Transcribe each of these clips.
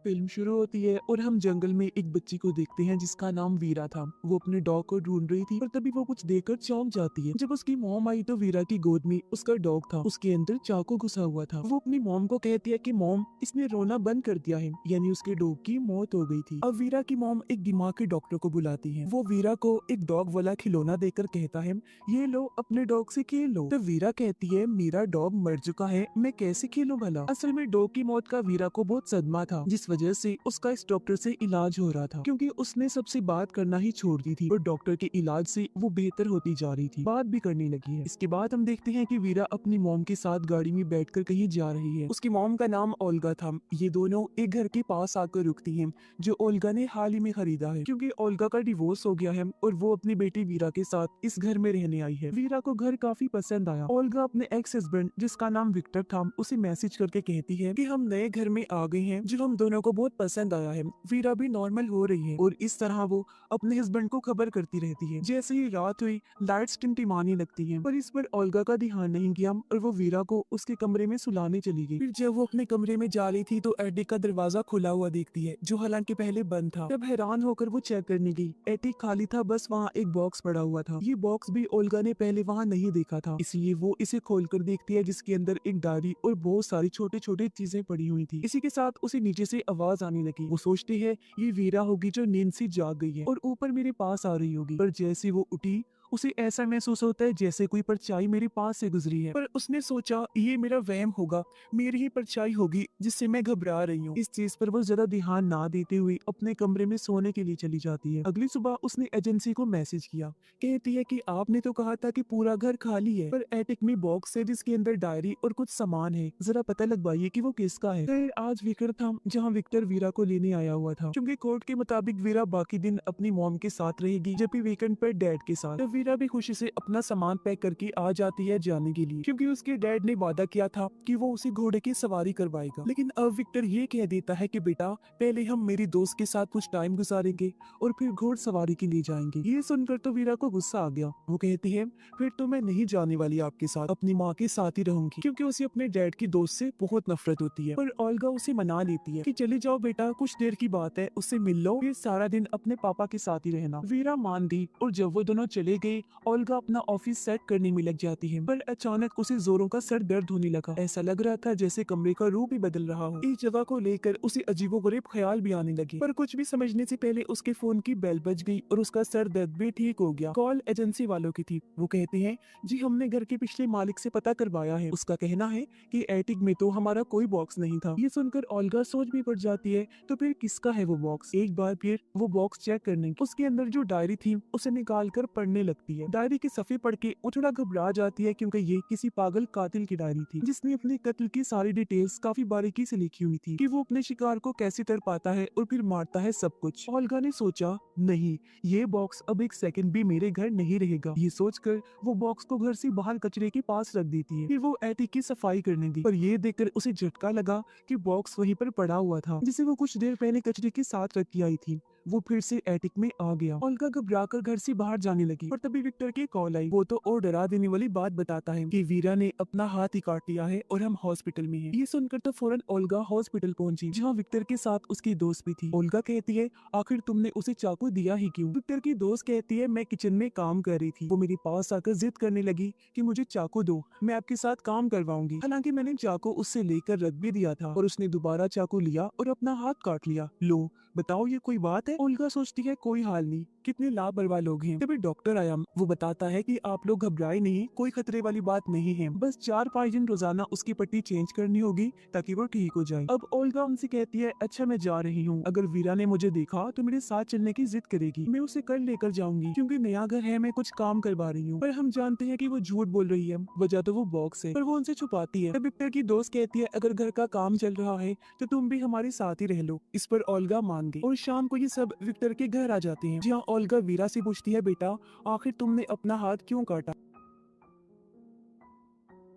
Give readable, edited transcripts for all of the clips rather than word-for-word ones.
Film शुरू होती है और हम जंगल में एक बच्ची को देखते हैं जिसका नाम वीरा था। वो अपने डॉग को ढूंढ रही थी और तभी वो कुछ देखकर चौंक जाती है। जब उसकी मॉम आई तो वीरा की गोद में उसका डॉग था, उसके अंदर चाकू घुसा हुआ था। वो अपनी मॉम को कहती है कि मॉम, इसने रोना बंद कर दिया है, यानी उसके डॉग की मौत हो गई थी। अब वीरा की मॉम एक दिमाग के डॉक्टर को बुलाती है। वो वीरा को एक डॉग वाला खिलौना देकर कहता है, ये लो, अपने डॉग से खेल लो। तो वीरा कहती है, मेरा डॉग मर चुका है, मैं कैसे खेलूं भला। असल में डॉग की मौत का वीरा को बहुत सदमा था, जिस वजह से उसका इस डॉक्टर से इलाज हो रहा था, क्योंकि उसने सबसे बात करना ही छोड़ दी थी और डॉक्टर के इलाज से वो बेहतर होती जा रही थी, बात भी करने लगी है। इसके बाद हम देखते हैं कि वीरा अपनी मॉम के साथ गाड़ी में बैठकर कहीं जा रही है। उसकी मॉम का नाम ओल्गा था। ये दोनों एक घर के पास आकर रुकती हैं, जो ओल्गा ने हाल ही में खरीदा है, क्योंकि ओल्गा का डिवोर्स हो गया है और वो अपनी बेटी वीरा के साथ इस घर में रहने आई है। वीरा को घर काफी पसंद आया। ओल्गा अपने एक्स हस्बैंड, जिसका नाम विक्टर था, उसे मैसेज करके कहती है कि हम नए घर में आ गए हैं, जो हम दोनों को बहुत पसंद आया है। वीरा भी नॉर्मल हो रही है और इस तरह वो अपने हस्बैंड को खबर करती रहती है। जैसे ही रात हुई, लाइट्स टिमटिमाने लगती हैं, पर इस पर ओल्गा का ध्यान नहीं गया और वो वीरा को उसके कमरे में सुलाने चली गई। फिर जब वो अपने कमरे में जा रही थी तो एटिक का दरवाजा खुला हुआ देखती है, जो हालांकि पहले बंद था। तब हैरान होकर वो चेक करने गई, एटिक खाली था, बस वहाँ एक बॉक्स पड़ा हुआ था। ये बॉक्स भी ओल्गा ने पहले वहाँ नहीं देखा था, इसलिए वो इसे खोलकर देखती है, जिसके अंदर एक डायरी और बहुत सारी छोटी छोटी चीजें पड़ी हुई थी। इसी के साथ उसे नीचे से आवाज आने लगी। वो सोचती है ये वीरा होगी जो नींद से जाग गई है और ऊपर मेरे पास आ रही होगी, पर जैसे वो उठी उसे ऐसा महसूस होता है जैसे कोई परछाई मेरे पास से गुजरी है। पर उसने सोचा ये मेरा वहम होगा, मेरी ही परछाई होगी जिससे मैं घबरा रही हूँ। इस चीज पर वो ज्यादा ध्यान ना देते हुए अपने कमरे में सोने के लिए चली जाती है। अगली सुबह उसने एजेंसी को मैसेज किया, कहती है कि आपने तो कहा था कि पूरा घर खाली है, पर एटिक में बॉक्स है जिसके अंदर डायरी और कुछ सामान है, जरा पता लगवाइए कि वो किसका है। खैर आज विक्टर था, जहाँ विक्टर वीरा को लेने आया हुआ था, क्योंकि कोर्ट के मुताबिक वीरा बाकी दिन अपनी मॉम के साथ रहेगी, जबकि वीकेंड पर डैड के साथ। तो वीरा भी खुशी से अपना सामान पैक करके आ जाती है जाने के लिए, क्योंकि उसके डैड ने वादा किया था कि वो उसे घोड़े की सवारी करवाएगा। लेकिन अब विक्टर ये कह देता है कि बेटा, पहले हम मेरी दोस्त के साथ कुछ टाइम गुजारेंगे और फिर घोड़ सवारी के लिए जाएंगे। ये सुनकर तो वीरा को गुस्सा आ गया। वो कहती है, फिर तो मैं नहीं जाने वाली आपके साथ, अपनी माँ के साथ ही रहूंगी, क्योंकि उसे अपने डैड की दोस्त से बहुत नफरत होती है। पर ओल्गा उसे मना लेती है कि चले जाओ बेटा, कुछ देर की बात है, उससे मिल लो, फिर सारा दिन अपने पापा के साथ ही रहना। वीरा मान दी और जब वो दोनों चले गए, ओल्गा अपना ऑफिस सेट करने में लग जाती है। पर अचानक उसे जोरों का सर दर्द होने लगा। ऐसा लग रहा था जैसे कमरे का रूप ही बदल रहा हो। इस जगह को लेकर उसे अजीबोगरीब ख्याल भी आने लगे, पर कुछ भी समझने से पहले उसके फोन की बेल बज गई और उसका सर दर्द भी ठीक हो गया। कॉल एजेंसी वालों की थी। वो कहते हैं, जी हमने घर के पिछले मालिक से पता करवाया है, उसका कहना है कि एटिक में तो हमारा कोई बॉक्स नहीं था। ये सुनकर ओल्गा सोच भी पड़ जाती है, तो फिर किसका है वो बॉक्स। एक बार फिर वो बॉक्स चेक करने उसके अंदर जो डायरी थी उसे निकाल कर पढ़ने लगती है। डायरी के सफ़े पढ़ के वो थोड़ा घबरा जाती है, क्योंकि ये किसी पागल कातिल की डायरी थी, जिसने अपने कत्ल की सारी डिटेल्स काफी बारीकी से लिखी हुई थी, कि वो अपने शिकार को कैसे तड़पाता है और फिर मारता है, सब कुछ। ओल्गा ने सोचा, नहीं, ये बॉक्स अब एक सेकंड भी मेरे घर नहीं रहेगा। ये सोचकर वो बॉक्स को घर से बाहर कचरे के पास रख देती है। फिर वो एटिक की सफाई करने दी, पर ये देखकर उसे झटका लगा कि बॉक्स वहीं पर पड़ा हुआ था, जिसे वो कुछ देर पहले कचरे के साथ रख के आई थी। वो फिर से एटिक में आ गया। ओल्गा घबराकर घर से बाहर जाने लगी, और तभी विक्टर की कॉल आई। वो तो और डरा देने वाली बात बताता है कि वीरा ने अपना हाथ ही काट लिया है और हम हॉस्पिटल में हैं। ये सुनकर तो फौरन ओल्गा हॉस्पिटल पहुंची, जहां विक्टर के साथ उसकी दोस्त भी थी। ओल्गा कहती है, आखिर तुमने उसे चाकू दिया ही क्यों? विक्टर की दोस्त कहती है, मैं किचन में काम कर रही थी, वो मेरे पास आकर जिद करने लगी कि मुझे चाकू दो, मैं आपके साथ काम करवाऊंगी। हालांकि मैंने चाकू उससे लेकर रख भी दिया था, और उसने दोबारा चाकू लिया और अपना हाथ काट लिया। लो बताओ, ये कोई बात है? ओल्गा सोचती है, कोई हाल नहीं, कितने लापरवाह लोग हैं। तभी डॉक्टर आया। वो बताता है कि आप लोग घबराए नहीं, कोई खतरे वाली बात नहीं है, बस 4-5 दिन रोजाना उसकी पट्टी चेंज करनी होगी ताकि वो ठीक हो जाए। अब ओल्गा उनसे कहती है, अच्छा मैं जा रही हूँ, अगर वीरा ने मुझे देखा तो मेरे साथ चलने की जिद करेगी, मैं उसे कल लेकर जाऊंगी, क्योंकि नया घर है, मैं कुछ काम करवा रही हूँ। पर हम जानते हैं कि वो झूठ बोल रही है, वजह तो वो बॉक्स है, पर वो उनसे छुपाती है। तब विक्टर की दोस्त कहती है, अगर घर का काम चल रहा है तो तुम भी हमारे साथ ही रह लो। इस पर ओल्गा मान गई और शाम को ये सब विक्टर के घर आ जाते हैं, जहाँ ओल्गा वीरा से पूछती है, बेटा आखिर तुमने अपना हाथ क्यों काटा?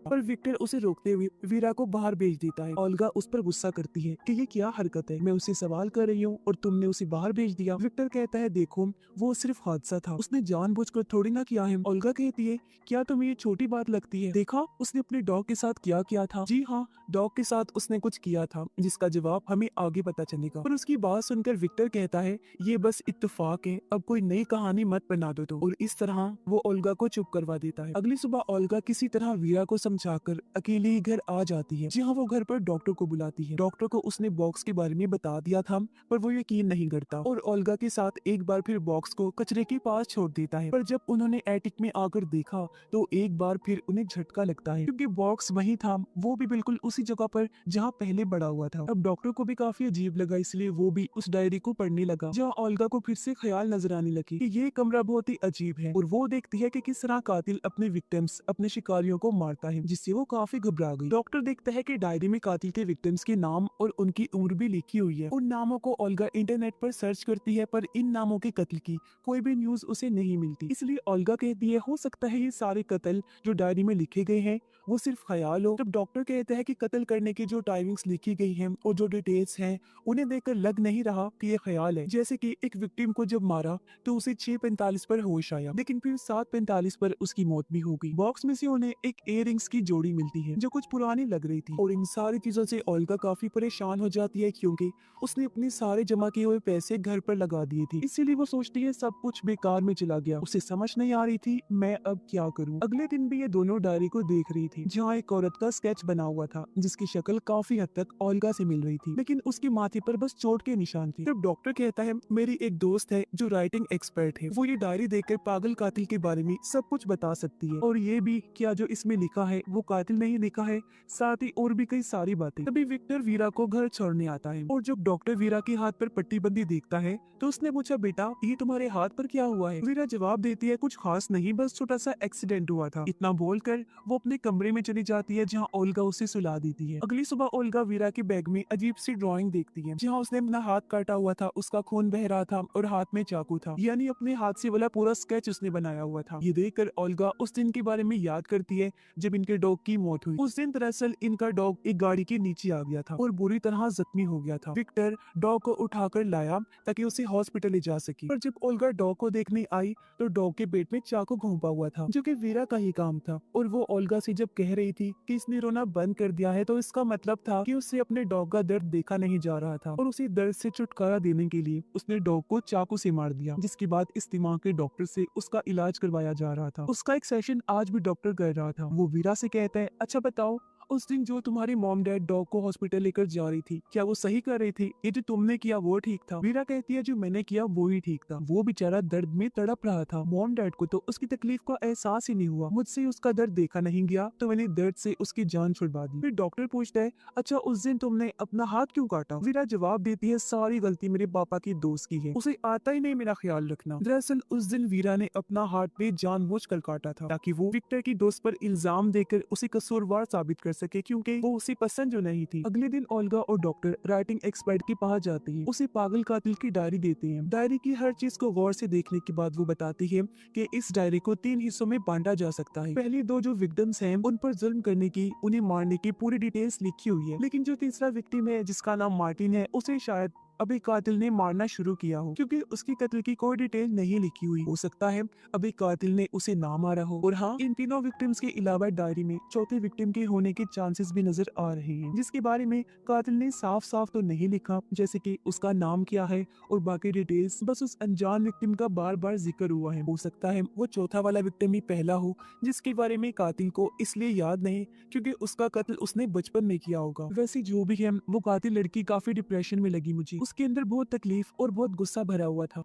था, पर विक्टर उसे रोकते हुए वीरा को बाहर भेज देता है। ओल्गा उस पर गुस्सा करती है कि ये क्या हरकत है, मैं उसे सवाल कर रही हूँ और तुमने उसे बाहर भेज दिया। विक्टर कहता है देखो वो सिर्फ हादसा था, उसने जानबूझकर थोड़ी ना किया है। ओल्गा कहती है क्या तुम्हें ये छोटी बात लगती है, देखा उसने अपने डॉग के साथ क्या किया था। जी हाँ, डॉग के साथ उसने कुछ किया था जिसका जवाब हमें आगे पता चलेगा। पर उसकी बात सुनकर विक्टर कहता है ये बस इत्तेफाक है, अब कोई नई कहानी मत बना दो तो। और इस तरह वो ओल्गा को चुप करवा देता है। अगली सुबह ओल्गा किसी तरह वीरा को समझाकर अकेले ही घर आ जाती है, जहाँ वो घर पर डॉक्टर को बुलाती है। डॉक्टर को उसने बॉक्स के बारे में बता दिया था, पर वो यकीन नहीं करता और ओल्गा के साथ एक बार फिर बॉक्स को कचरे के पास छोड़ देता है। पर जब उन्होंने एटिक में आकर देखा तो एक बार फिर उन्हें झटका लगता है, क्योंकि बॉक्स वही था, वो भी बिल्कुल उसी जगह पर जहाँ पहले पड़ा हुआ था। अब डॉक्टर को भी काफी अजीब लगा, इसलिए वो भी उस डायरी को पढ़ने लगा, जहाँ ओल्गा को फिर से ख्याल नजर आने लगे कि ये कमरा बहुत ही अजीब है। और वो देखती है कि किस तरह कातिल अपने विक्टिम्स, अपने शिकारियों को मारता है, जिससे वो काफी घबरा गई। डॉक्टर देखता है कि डायरी में कातिल के विक्टिम्स के नाम और उनकी उम्र भी लिखी हुई है। उन नामों को ओल्गा इंटरनेट पर सर्च करती है, पर इन नामों के कत्ल की कोई भी न्यूज उसे नहीं मिलती। इसलिए ओल्गा कहती है हो सकता है ये सारे कत्ल जो डायरी में लिखे गए हैं वो सिर्फ ख्याल हो। जब डॉक्टर कहते हैं कि कत्ल करने की जो टाइमिंग्स लिखी गई हैं और जो डिटेल्स हैं उन्हें देखकर लग नहीं रहा कि ये ख्याल है। जैसे कि एक विक्टिम को जब मारा तो उसे 6:45 पर होश आया, लेकिन फिर 7:45 पर उसकी मौत भी हो गई। बॉक्स में से उन्हें एक इयररिंग्स की जोड़ी मिलती है जो कुछ पुरानी लग रही थी। और इन सारी चीजों से ओल्गा काफी परेशान हो जाती है, क्योंकि उसने अपने सारे जमा किए हुए पैसे घर पर लगा दिए थे। इसीलिए वो सोचती है सब कुछ बेकार में चला गया। उसे समझ नहीं आ रही थी मैं अब क्या करूं। अगले दिन भी ये दोनों डायरी को देख रही थी, जहाँ एक औरत का स्केच बना हुआ था जिसकी शक्ल काफी हद तक ओल्गा से मिल रही थी, लेकिन उसके माथे पर बस चोट के निशान थे। तब डॉक्टर कहता है मेरी एक दोस्त है जो राइटिंग एक्सपर्ट है, वो ये डायरी देखकर पागल कातिल के बारे में सब कुछ बता सकती है, और ये भी क्या जो इसमें लिखा है वो कातिल नहीं लिखा है, साथ ही और भी कई सारी बातें। तभी विक्टर वीरा को घर छोड़ने आता है, और जब डॉक्टर वीरा के हाथ पर पट्टी बंदी देखता है तो उसने पूछा बेटा ये तुम्हारे हाथ पर क्या हुआ है। वीरा जवाब देती है कुछ खास नहीं, बस छोटा सा एक्सीडेंट हुआ था। इतना बोलकर वो अपने कमरे में चली जाती है, जहाँ ओल्गा उसे सुला देती है। अगली सुबह ओल्गा वीरा के बैग में अजीब सी ड्राइंग देखती है, जहाँ उसने अपना हाथ काटा हुआ था, उसका खून बह रहा था और हाथ में चाकू था, यानी अपने हाथ से वाला पूरा स्केच उसने बनाया हुआ था। ये देखकर ओल्गा उस दिन के बारे में याद करती है जब इनके डॉग की मौत हुई। उस दिन दरअसल इनका डॉग एक गाड़ी के नीचे आ गया था और बुरी तरह जख्मी हो गया था। विक्टर डॉग को उठाकर लाया ताकि उसे हॉस्पिटल ले जा सके, पर जब ओल्गा डॉग को देखने आई तो डॉग के पेट में चाकू घोंपा हुआ था, जो कि वीरा का ही काम था। और वो ओल्गा से जब कह रही थी कि इसने रोना बंद कर दिया है, तो इसका मतलब था कि उससे अपने डॉग का दर्द देखा नहीं जा रहा था, और उसे दर्द से छुटकारा देने के लिए उसने डॉग को चाकू से मार दिया, जिसके बाद इस दिमाग के डॉक्टर से उसका इलाज करवाया जा रहा था। उसका एक सेशन आज भी डॉक्टर कर रहा था। वो वीरा से कहता है अच्छा बताओ उस दिन जो तुम्हारी मॉम डैड डॉग को हॉस्पिटल लेकर जा रही थी, क्या वो सही कर रही थी? ये जो तुमने किया वो ठीक था? वीरा कहती है जो मैंने किया वो ही ठीक था। वो बेचारा दर्द में तड़प रहा था, मॉम डैड को तो उसकी तकलीफ का एहसास ही नहीं हुआ। मुझसे उसका दर्द देखा नहीं गया तो मैंने दर्द से उसकी जान छुड़वा दी। फिर डॉक्टर पूछता है अच्छा उस दिन तुमने अपना हाथ क्यों काटा? वीरा जवाब देती है सारी गलती मेरे पापा की दोस्त की है, उसे आता ही नहीं मेरा ख्याल रखना। दरअसल उस दिन वीरा ने अपना हाथ पे जानबूझकर काटा था ताकि वो विक्टर की दोस्त पर इल्जाम देकर उसे कसूरवार साबित कर सके, क्योंकि वो उसे पसंद जो नहीं थी। अगले दिन ओल्गा और डॉक्टर राइटिंग एक्सपर्ट के पास जाते हैं, उसे पागल कातिल की डायरी देते हैं। डायरी की हर चीज को गौर से देखने के बाद वो बताती है कि इस डायरी को 3 हिस्सों में बांटा जा सकता है। पहली दो जो विक्टिम्स हैं उन पर जुल्म करने की, उन्हें मारने की पूरी डिटेल्स लिखी हुई है, लेकिन जो तीसरा विक्टिम है जिसका नाम मार्टिन है, उसे शायद अभी कातिल ने मारना शुरू किया हो, क्योंकि उसकी कत्ल की कोई डिटेल नहीं लिखी हुई। हो सकता है अभी कातिल ने उसे ना मारा हो। और हाँ, इन तीनों विक्टिम्स के अलावा डायरी में चौथे विक्टिम के होने के चांसेस भी नजर आ रहे हैं, जिसके बारे में कातिल ने साफ साफ तो नहीं लिखा, जैसे कि उसका नाम क्या है और बाकी डिटेल्स बस उस अनजान विक्टिम का बार बार जिक्र हुआ है। हो सकता है वो चौथा वाला विक्टिम ही पहला हो, जिसके बारे में कातिल को इसलिए याद नहीं क्योंकि उसका कत्ल उसने बचपन में किया होगा। वैसे जो भी है, वो कातिल लड़की काफी डिप्रेशन में लगी मुझे, उसके अंदर बहुत तकलीफ और बहुत गुस्सा भरा हुआ था।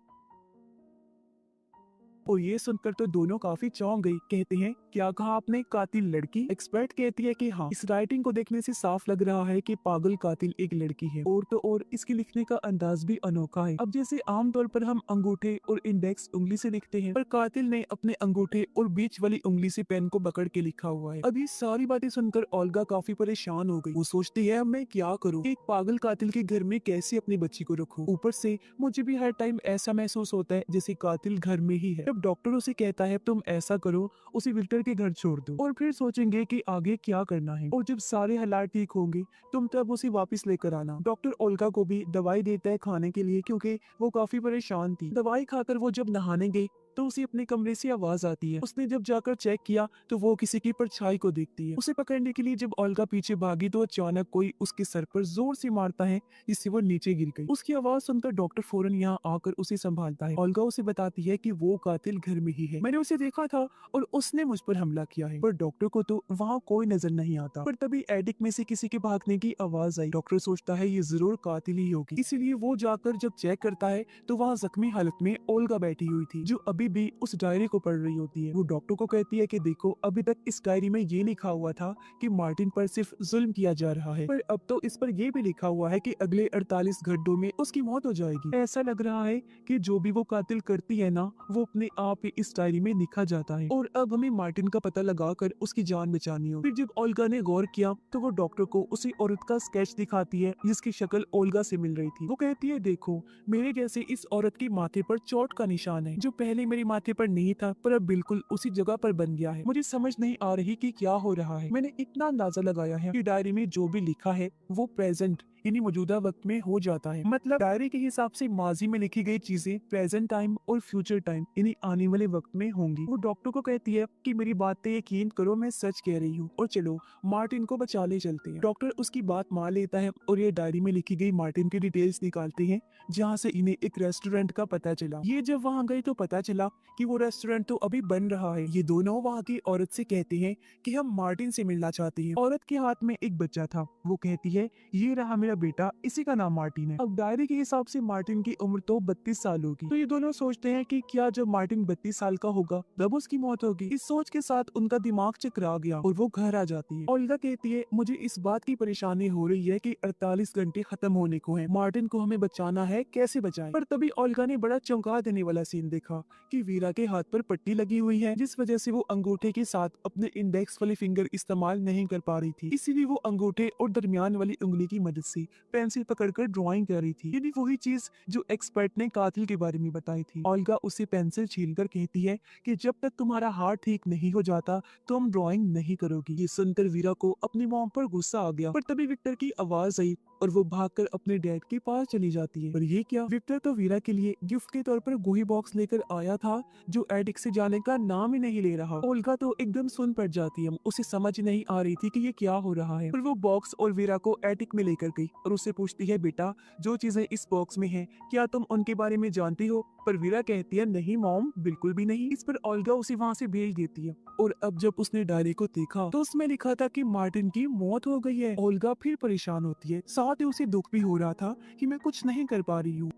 और ये सुनकर तो दोनों काफी चौंक गई। कहते हैं क्या कहा आपने, कातिल लड़की? एक्सपर्ट कहती है कि हाँ, इस राइटिंग को देखने से साफ लग रहा है कि पागल कातिल एक लड़की है, और तो और इसके लिखने का अंदाज भी अनोखा है। अब जैसे आमतौर पर हम अंगूठे और इंडेक्स उंगली से लिखते हैं, पर कातिल ने अपने अंगूठे और बीच वाली उंगली से पेन को पकड़ के लिखा हुआ है। अब ये सारी बातें सुनकर ओल्गा काफी परेशान हो गई। वो सोचती है अब मैं क्या करूँ, एक पागल कातिल के घर में कैसे अपनी बच्ची को रखूं? ऊपर से मुझे भी हर टाइम ऐसा महसूस होता है जैसे कातिल घर में ही है। तब डॉक्टर उसे कहता है तुम ऐसा करो, उसे विक्टर के घर छोड़ दो और फिर सोचेंगे कि आगे क्या करना है, और जब सारे हालात ठीक होंगे तुम तब उसे वापस लेकर आना। डॉक्टर ओल्गा को भी दवाई देता है खाने के लिए, क्योंकि वो काफी परेशान थी। दवाई खाकर वो जब नहाने गई तो उसे अपने कमरे से आवाज आती है। उसने जब जाकर चेक किया तो वो किसी की परछाई को देखती है। उसे पकड़ने के लिए जब ओल्गा पीछे भागी तो अचानक कोई उसके सर पर जोर से मारता है, जिससे वो नीचे गिर गई। उसकी आवाज सुनकर डॉक्टर फौरन यहाँ आकर उसे संभालता है। ओल्गा उसे बताती है कि वो कातिल घर में ही है, मैंने उसे देखा था और उसने मुझ पर हमला किया है। पर डॉक्टर को तो वहाँ कोई नजर नहीं आता। पर तभी एडिक में से किसी के भागने की आवाज आई। डॉक्टर सोचता है ये जरूर कातिल ही होगी, इसीलिए वो जाकर जब चेक करता है तो वहाँ जख्मी हालत में ओल्गा बैठी हुई थी, जो अभी भी उस डायरी को पढ़ रही होती है। वो डॉक्टर को कहती है कि देखो, अभी तक इस डायरी में ये लिखा हुआ था कि मार्टिन पर सिर्फ जुल्म किया जा रहा है, पर अब तो इस पर यह भी लिखा हुआ है कि अगले 48 घंटों में उसकी मौत हो जाएगी। ऐसा लग रहा है कि जो भी वो कातिल करती है ना, वो अपने आप ही इस डायरी में लिखा जाता है, और अब हमें मार्टिन का पता लगाकर उसकी जान बचानी हो। फिर जब ओल्गा ने गौर किया तो वो डॉक्टर को उसी औरत का स्केच दिखाती है जिसकी शक्ल ओल्गा से मिल रही थी। वो कहती है देखो, मेरे जैसे इस औरत के माथे पर चोट का निशान है, जो पहले मेरे माथे पर नहीं था पर अब बिल्कुल उसी जगह पर बन गया है। मुझे समझ नहीं आ रही कि क्या हो रहा है। मैंने इतना अंदाजा लगाया है कि डायरी में जो भी लिखा है वो प्रेजेंट यानी मौजूदा वक्त में हो जाता है। मतलब डायरी के हिसाब से माजी में लिखी गई चीजें प्रेजेंट टाइम और फ्यूचर टाइम यानी आने वाले वक्त में होंगी। वो डॉक्टर को कहती है कि मेरी बात पे यकीन करो, मैं सच कह रही हूँ, और चलो मार्टिन को बचा ले चलते हैं। डॉक्टर उसकी बात मान लेता है और ये डायरी में लिखी गई मार्टिन की डिटेल्स निकालते हैं, जहाँ से इन्हें एक रेस्टोरेंट का पता चला। ये जब वहाँ गए तो पता चला कि वो रेस्टोरेंट तो अभी बन रहा है। ये दोनों वहाँ की औरत से कहते हैं कि हम मार्टिन से मिलना चाहते हैं। औरत के हाथ में एक बच्चा था। वो कहती है ये रहा मेरा बेटा, इसी का नाम मार्टिन है। अब डायरी के हिसाब से मार्टिन की उम्र तो 32 साल होगी। तो ये दोनों सोचते हैं कि क्या जब मार्टिन 32 साल का होगा तब उसकी मौत होगी। इस सोच के साथ उनका दिमाग चकरा गया और वो घर आ जाती है। ओल्गा कहती है मुझे इस बात की परेशानी हो रही है कि 48 घंटे खत्म होने को हैं। मार्टिन को हमें बचाना है, कैसे बचाएं? पर तभी ओल्गा ने बड़ा चौंका देने वाला सीन देखा कि वीरा के हाथ पर पट्टी लगी हुई है, जिस वजह से वो अंगूठे के साथ अपने इंडेक्स वाली फिंगर इस्तेमाल नहीं कर पा रही थी। इसीलिए वो अंगूठे और दरमियान वाली उंगली की मदद से पेंसिल पकड़कर ड्राइंग कर रही थी, यानी वही चीज जो एक्सपर्ट ने कातिल के बारे में बताई थी। ओल्गा उसे पेंसिल छीलकर कहती है कि जब तक तुम्हारा हाथ ठीक नहीं हो जाता तो हम ड्राइंग नहीं करोगी। ये सुनकर वीरा को अपनी मॉम पर गुस्सा आ गया, पर तभी विक्टर की आवाज आई और वो भागकर अपने डैड के पास चली जाती है। पर ये क्या, विक्टर तो वीरा के लिए गिफ्ट के तौर पर गोही बॉक्स लेकर आया था, जो एडिक से जाने का नाम ही नहीं ले रहा। ओल्गा तो एकदम सुन पड़ जाती है, उसे समझ नहीं आ रही थी कि ये क्या हो रहा है। पर वो बॉक्स और वीरा को एटिक में लेकर गई और उससे पूछती है बेटा, जो चीजें इस बॉक्स में हैं, क्या तुम उनके बारे में जानती हो? पर वीरा कहती है नहीं मॉम, बिल्कुल भी नहीं। इस पर ओल्गा उसे वहाँ से भेज देती है। और अब जब उसने डायरी को देखा तो उसमें लिखा था कि मार्टिन की मौत हो गई है। ओल्गा फिर परेशान होती है, साथ ही उसे दुख भी हो रहा था कि मैं कुछ नहीं कर पा रही हूँ।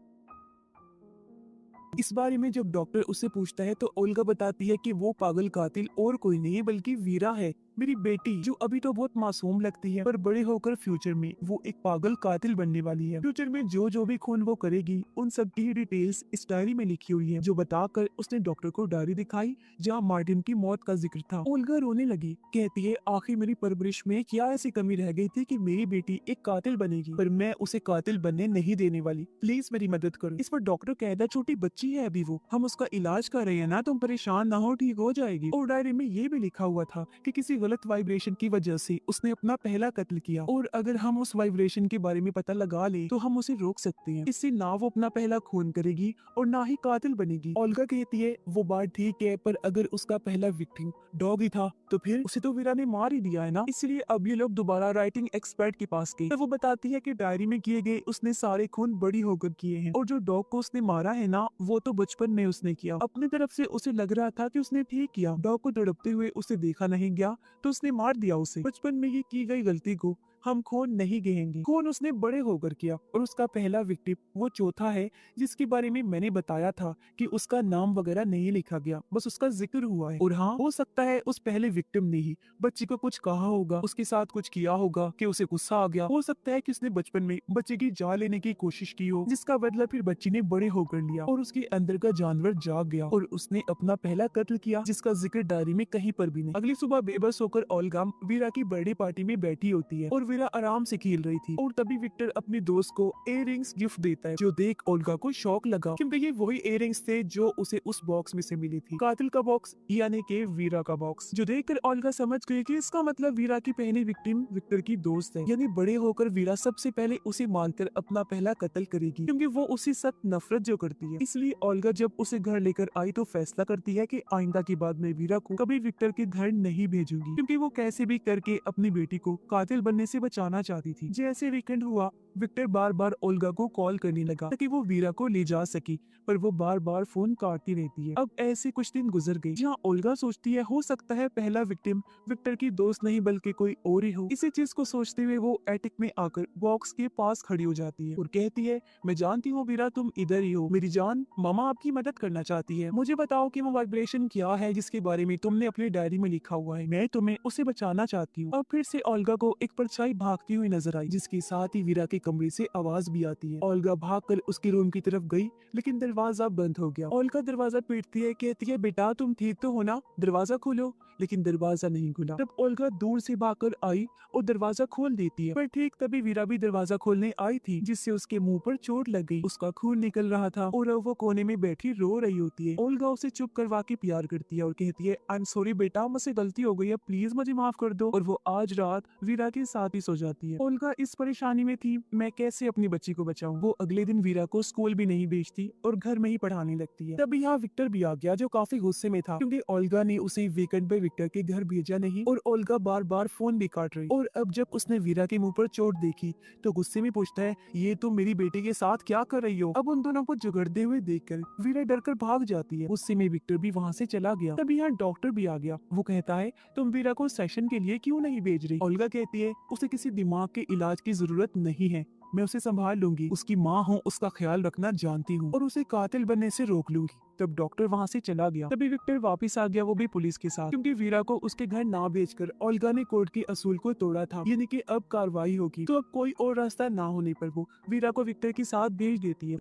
इस बारे में जब डॉक्टर उससे पूछता है तो ओल्गा बताती है कि वो पागल कातिल और कोई नहीं बल्कि वीरा है, मेरी बेटी, जो अभी तो बहुत मासूम लगती है पर बड़े होकर फ्यूचर में वो एक पागल कातिल बनने वाली है। फ्यूचर में जो जो भी खून वो करेगी उन सब की डिटेल्स इस डायरी में लिखी हुई है, जो बताकर उसने डॉक्टर को डायरी दिखाई जहाँ मार्टिन की मौत का जिक्र था। ओल्गा रोने लगी, कहती है आखिर मेरी परवरिश में क्या ऐसी कमी रह गई थी कि मेरी बेटी एक कातिल बनेगी, पर मैं उसे कातिल बनने नहीं देने वाली, प्लीज मेरी मदद करो। इस पर डॉक्टर कहता है छोटी बच्ची है अभी वो, हम उसका इलाज कर रहे हैं ना, तुम परेशान ना हो, ठीक हो जाएगी। और डायरी में ये भी लिखा हुआ था कि किसी गलत वाइब्रेशन की वजह से उसने अपना पहला कत्ल किया, और अगर हम उस वाइब्रेशन के बारे में पता लगा ले तो हम उसे रोक सकते हैं। इससे ना वो अपना पहला खून करेगी और ना ही कातिल बनेगी। ओल्गा कहती है वो बात ठीक है, पर अगर उसका पहला विक्टिम डॉग ही था तो फिर उसे तो वीरा ने मार ही दिया है ना, इसलिए अब ये लोग दोबारा राइटिंग एक्सपर्ट के पास गए। तो वो बताती है कि डायरी में किए गए उसने सारे खून बड़ी होकर किए हैं, और जो डॉग को उसने मारा है ना, वो तो बचपन में उसने किया। अपनी तरफ से उसे लग रहा था कि उसने ठीक किया, डॉग को तड़पते हुए उसे देखा नहीं गया तो उसने मार दिया उसे। बचपन में ये की गई गलती को हम खून नहीं गहेंगे, खून उसने बड़े होकर किया। और उसका पहला विक्टिम वो चौथा है जिसके बारे में मैंने बताया था कि उसका नाम वगैरह नहीं लिखा गया, बस उसका जिक्र हुआ है। और हाँ, हो सकता है उस पहले विक्टिम ने ही बच्ची को कुछ कहा होगा, उसके साथ कुछ किया होगा कि उसे गुस्सा आ गया। हो सकता है कि उसने बचपन में बच्चे की जान लेने की कोशिश की हो, जिसका बदला फिर बच्ची ने बड़े होकर लिया और उसके अंदर का जानवर जाग गया और उसने अपना पहला कत्ल किया, जिसका जिक्र डायरी में कहीं पर भी नहीं। अगली सुबह बेबस होकर ओल्गा वीरा की बर्थडे पार्टी में बैठी होती है और वीरा आराम से खेल रही थी और तभी विक्टर अपने दोस्त को इयररिंग्स गिफ्ट देता है, जो देख ओल्गा को शौक लगा क्योंकि ये वही इयररिंग्स थे जो उसे उस बॉक्स में से मिली थी, कातिल का बॉक्स यानी कि वीरा का बॉक्स, जो देखकर ओल्गा समझ गई कि इसका मतलब वीरा की पहली विक्टिम विक्टर की दोस्त है, यानी बड़े होकर वीरा सबसे पहले उसे मारकर अपना पहला कत्ल करेगी क्योंकि वो उसी सख्त नफरत जो करती है। इसलिए ओल्गा जब उसे घर लेकर आई तो फैसला करती है कि आइंदा के बाद मैं वीरा को कभी विक्टर के घर नहीं भेजूंगी, क्योंकि वो कैसे भी करके अपनी बेटी को कातिल बनने से बचाना चाहती थी। जैसे वीकेंड हुआ, विक्टर बार बार ओल्गा को कॉल करने लगा ताकि वो वीरा को ले जा सके, पर वो बार बार फोन काटती रहती है। अब ऐसे कुछ दिन गुजर गए जहाँ ओल्गा सोचती है हो सकता है पहला विक्टिम विक्टर की दोस्त नहीं बल्कि कोई और ही हो। इसी चीज को सोचते हुए वो एटिक में आकर बॉक्स के पास खड़ी हो जाती है और कहती है, मैं जानती हूँ वीरा तुम इधर ही हो, मेरी जान मामा आपकी मदद करना चाहती है, मुझे बताओ कि वो वाइब्रेशन क्या है जिसके बारे में तुमने अपनी डायरी में लिखा हुआ है, मैं तुम्हें उसे बचाना चाहती हूँ। अब फिर से ओल्गा को एक परछाई भागती हुई नजर आई, जिसके साथ ही वीरा के कमरे से आवाज भी आती है। ओल्गा भागकर उसके रूम की तरफ गई लेकिन दरवाजा बंद हो गया। ओल्गा दरवाजा पीटती है, कहती है बेटा तुम ठीक तो हो ना, दरवाजा खोलो, लेकिन दरवाजा नहीं खुला। तब ओल्गा दूर से भागकर आई और दरवाजा खोल देती है, पर ठीक तभी वीरा भी दरवाजा खोलने आई थी, जिससे उसके मुंह पर चोट लग गई, उसका खून निकल रहा था और अब वो कोने में बैठी रो रही होती है। ओल्गा उसे चुप करवा के प्यार करती है और कहती है, आई एम सॉरी बेटा, मुझसे गलती हो गई है, प्लीज मुझे माफ कर दो। और वो आज रात वीरा के साथ ही सो जाती है। ओल्गा इस परेशानी में थी, मैं कैसे अपनी बच्ची को बचाऊं। वो अगले दिन वीरा को स्कूल भी नहीं भेजती और घर में ही पढ़ाने लगती है। तभी यहाँ विक्टर भी आ गया, जो काफी गुस्से में था क्योंकि ओल्गा ने उसे वीकेंड पे विक्टर के घर भेजा नहीं और ओल्गा बार बार फोन भी काट रही। और अब जब उसने वीरा के मुंह पर चोट देखी तो गुस्से में पूछता है, ये तुम मेरी बेटी के साथ क्या कर रही हो। अब उन दोनों को झगड़ते हुए देखकर वीरा डरकर भाग जाती है। गुस्से में विक्टर भी वहाँ से चला गया। तभी यहाँ डॉक्टर भी आ गया। वो कहता है, तुम वीरा को सेशन के लिए क्यों नहीं भेज रही। ओल्गा कहती है, उसे किसी दिमाग के इलाज की जरूरत नहीं है, मैं उसे संभाल लूंगी, उसकी माँ हूँ, उसका ख्याल रखना जानती हूँ और उसे कातिल बनने से रोक लूंगी। तब डॉक्टर वहाँ से चला गया। तभी विक्टर वापस आ गया, वो भी पुलिस के साथ, क्योंकि वीरा को उसके घर ना भेजकर ओल्गा ने कोर्ट के असूल को तोड़ा था, यानी कि अब कार्रवाई होगी। तो अब कोई और रास्ता ना होने पर वो वीरा को विक्टर के साथ भेज देती है।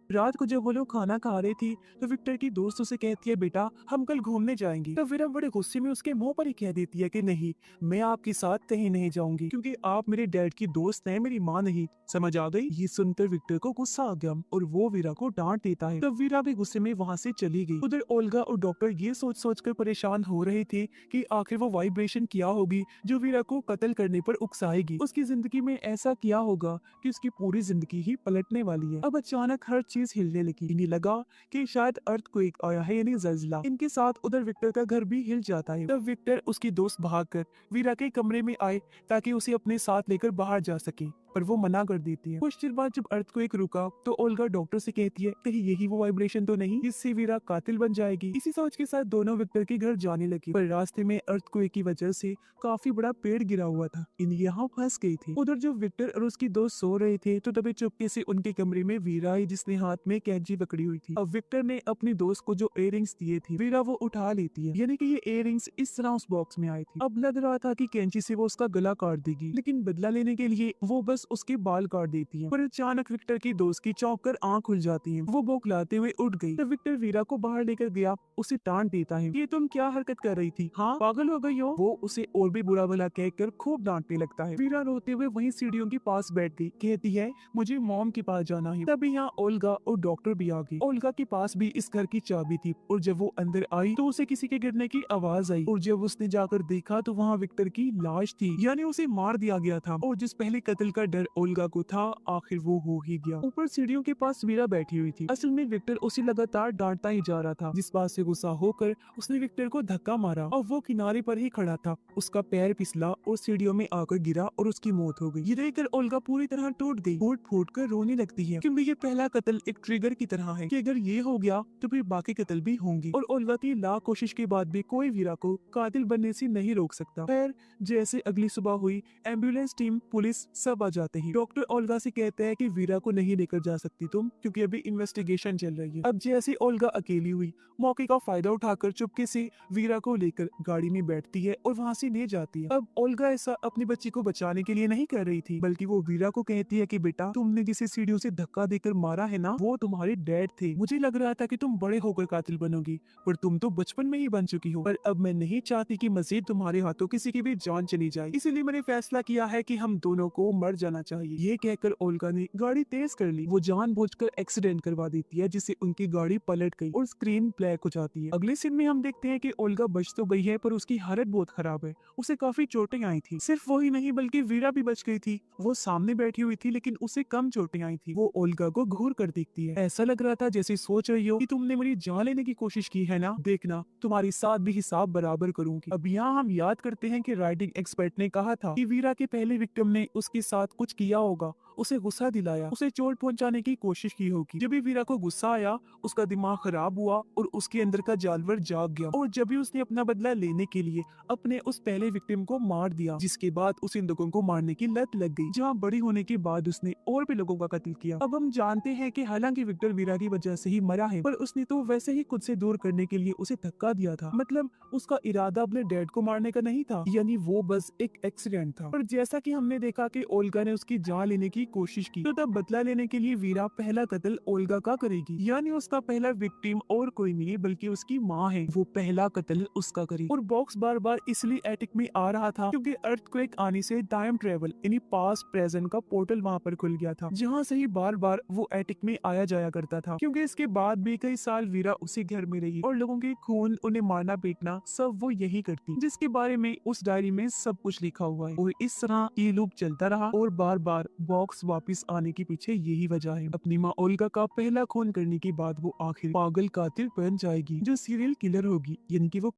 रात को जब वो लोग खाना खा रहे थी तो विक्टर की दोस्त उसे कहती है, बेटा हम कल घूमने जाएंगे। तो वीरा बड़े गुस्से में उसके मुंह पर ही कह देती है कि नहीं, मैं आपके साथ कहीं नहीं जाऊंगी क्योंकि आप मेरे डैड की दोस्त हैं, मेरी माँ नहीं। समझ आ गई। ये सुनकर विक्टर को गुस्सा आ गया और वो वीरा को डांट देता है। तब वीरा भी गुस्से में वहाँ से चली गई। उधर ओल्गा और डॉक्टर ये सोच सोच कर परेशान हो रहे थे कि आखिर वो वाइब्रेशन क्या होगी जो वीरा को कत्ल करने पर उकसाएगी। उसकी जिंदगी में ऐसा क्या होगा कि उसकी पूरी जिंदगी ही पलटने वाली है। अब अचानक हर चीज हिलने लगी। इन्हें लगा कि शायद अर्थक्वेक आया है, यानी जल्जला। इनके साथ उधर विक्टर का घर भी हिल जाता है। तब विक्टर उसकी दोस्त भागकर वीरा के कमरे में आए ताकि उसे अपने साथ लेकर बाहर जा सके, पर वो मना कर देती है। कुछ देर बाद जब अर्थक्वेक रुका तो ओल्गा डॉक्टर से कहती है, कहीं यही वो वाइब्रेशन तो नहीं जिससे वीरा कातिल बन जाएगी। इसी सोच के साथ दोनों विक्टर के घर जाने लगी, पर रास्ते में अर्थक्वेक की वजह से काफी बड़ा पेड़ गिरा हुआ था। इन यहाँ फंस गई थी। उधर जब विक्टर और उसकी दोस्त सो रहे थे तो तभी चुपके से उनके कमरे में वीरा आई, जिसने हाथ में कैंची पकड़ी हुई थी। अब विक्टर ने अपनी दोस्त को जो इयररिंग्स दिए थे वीरा वो उठा लेती है, यानी कि ये इयररिंग्स इस तरह उस बॉक्स में आई थी। अब लग रहा था कि कैंची से वो उसका गला काट देगी, लेकिन बदला लेने के लिए वो बस उसके बाल काट देती है। पर अचानक विक्टर की दोस्त की चौंक कर आंख खुल जाती है। वो बौखलाते हुए उठ गई। तब विक्टर वीरा को बाहर लेकर गया, उसे डांट देता है, ये तुम क्या हरकत कर रही थी, हाँ पागल हो गई हो। वो उसे और भी बुरा भला कहकर खूब डांटने लगता है। वीरा रोते हुए वहीं सीढ़ियों के पास बैठ गई, कहती है मुझे मॉम के पास जाना है। तभी यहाँ ओल्गा और डॉक्टर भी आ गए। ओल्गा के पास भी इस घर की चाबी थी और जब वो अंदर आई तो उसे किसी के गिरने की आवाज आई और जब उसने जाकर देखा तो वहाँ विक्टर की लाश थी, यानी उसे मार दिया गया था। और जिस पहले कत्ल का डर ओल्गा को था आखिर वो हो ही गया। ऊपर सीढ़ियों के पास वीरा बैठी हुई थी। असल में विक्टर उसे लगातार डांटता ही जा रहा था, जिस बात से गुस्सा होकर उसने विक्टर को धक्का मारा और वो किनारे पर ही खड़ा था। उसका पैर फिसला और सीढ़ियों में आकर गिरा और उसकी मौत हो गई। ये देखकर ओल्गा पूरी तरह टूट गई, फूट फूट कर रोने लगती है, क्योंकि ये पहला कत्ल एक ट्रिगर की तरह है कि अगर ये हो गया तो फिर बाकी कत्ल भी होंगे। और ओल्गा की लाख कोशिश के बाद भी कोई वीरा को कातिल बनने से नहीं रोक सकता। खैर जैसे अगली सुबह हुई, एम्बुलेंस टीम, पुलिस सब आ जाते हैं। डॉक्टर ओल्गा से कहते हैं कि वीरा को नहीं लेकर जा सकती तुम, क्योंकि अभी इन्वेस्टिगेशन चल रही है। अब जैसे ओल्गा अकेली हुई, मौके का फायदा उठाकर चुपके से वीरा को लेकर गाड़ी में बैठती है और वहाँ से ले जाती है। अब ओल्गा ऐसा अपनी बच्ची को बचाने के लिए नहीं कर रही थी, बल्कि वो वीरा को कहती है कि बेटा, तुमने जिसे सीढ़ियों से धक्का देकर मारा है ना, वो तुम्हारे डैड थे। मुझे लग रहा था कि तुम बड़े होकर कातिल बनोगी, पर तुम तो बचपन में ही बन चुकी हो। पर अब मैं नहीं चाहती कि मजीद तुम्हारे हाथों किसी की भी जान चली जाए, इसीलिए मैंने फैसला किया है कि हम दोनों को मर जाना चाहिए। ये कहकर ओल्गा ने गाड़ी तेज कर ली। वो जानबूझकर एक्सीडेंट करवा देती है, जिससे उनकी गाड़ी पलट गई और स्क्रीन ब्लैक हो जाती है। अगले सीन में हम देखते हैं कि ओल्गा बच तो गई है, पर उसकी हालत बहुत खराब है। उसे काफी चोटें आई थी। सिर्फ वही नहीं बल्कि वीरा भी बच गई थी। वो सामने बैठी हुई थी, लेकिन उसे कम चोटें आई थी। वो ओल्गा को घूर कर देखती है। ऐसा लग रहा था जैसे सोच रही हो कि तुमने मेरी जान लेने की कोशिश की है ना, देखना तुम्हारे साथ भी हिसाब बराबर करूंगी। अब यहाँ हम याद करते हैं कि राइटिंग एक्सपर्ट ने कहा था कि वीरा के पहले विक्टिम ने उसके साथ कुछ किया होगा, उसे गुस्सा दिलाया, उसे चोट पहुंचाने की कोशिश की होगी। जब भी वीरा को गुस्सा आया, उसका दिमाग खराब हुआ और उसके अंदर का जानवर जाग गया, और जब भी उसने अपना बदला लेने के लिए अपने उस पहले विक्टिम को मार दिया, जिसके बाद उसे लोगों को मारने की लत लग गई, जहाँ बड़ी होने के बाद उसने और भी लोगों का कत्ल किया। अब हम जानते हैं कि हालांकि विक्टर वीरा की वजह से ही मरा है, पर उसने तो वैसे ही खुद से दूर करने के लिए उसे धक्का दिया था। मतलब उसका इरादा अपने डैड को मारने का नहीं था, यानी वो बस एक एक्सीडेंट था। पर जैसा कि हमने देखा कि ओल्गा ने उसकी जान लेने की कोशिश की, तो तब बदला लेने के लिए वीरा पहला कत्ल ओल्गा का करेगी, यानी उसका पहला विक्टिम और कोई नहीं बल्कि उसकी माँ है। वो पहला कत्ल उसका करेगी। और बॉक्स बार बार इसलिए एटिक में आ रहा था क्योंकि अर्थक्वेक आने से टाइम ट्रेवल यानी पास्ट प्रेजेंट का पोर्टल वहाँ पर खुल गया था, जहाँ से ही बार बार वो एटिक में आया जाया करता था। क्योंकि इसके बाद भी कई साल वीरा उसी घर में रही और लोगों के खून, उन्हें मारना पीटना सब वो यही करती, जिसके बारे में उस डायरी में सब कुछ लिखा हुआ है। और इस तरह ये लूप चलता रहा और बार बार बॉक्स वापस आने के पीछे यही वजह है। अपनी माँ ओल्गा का पहला खून करने के बाद वो आखिर पागल कातिल बन जाएगी, जो सीरियल किलर होगी, यानी कि वो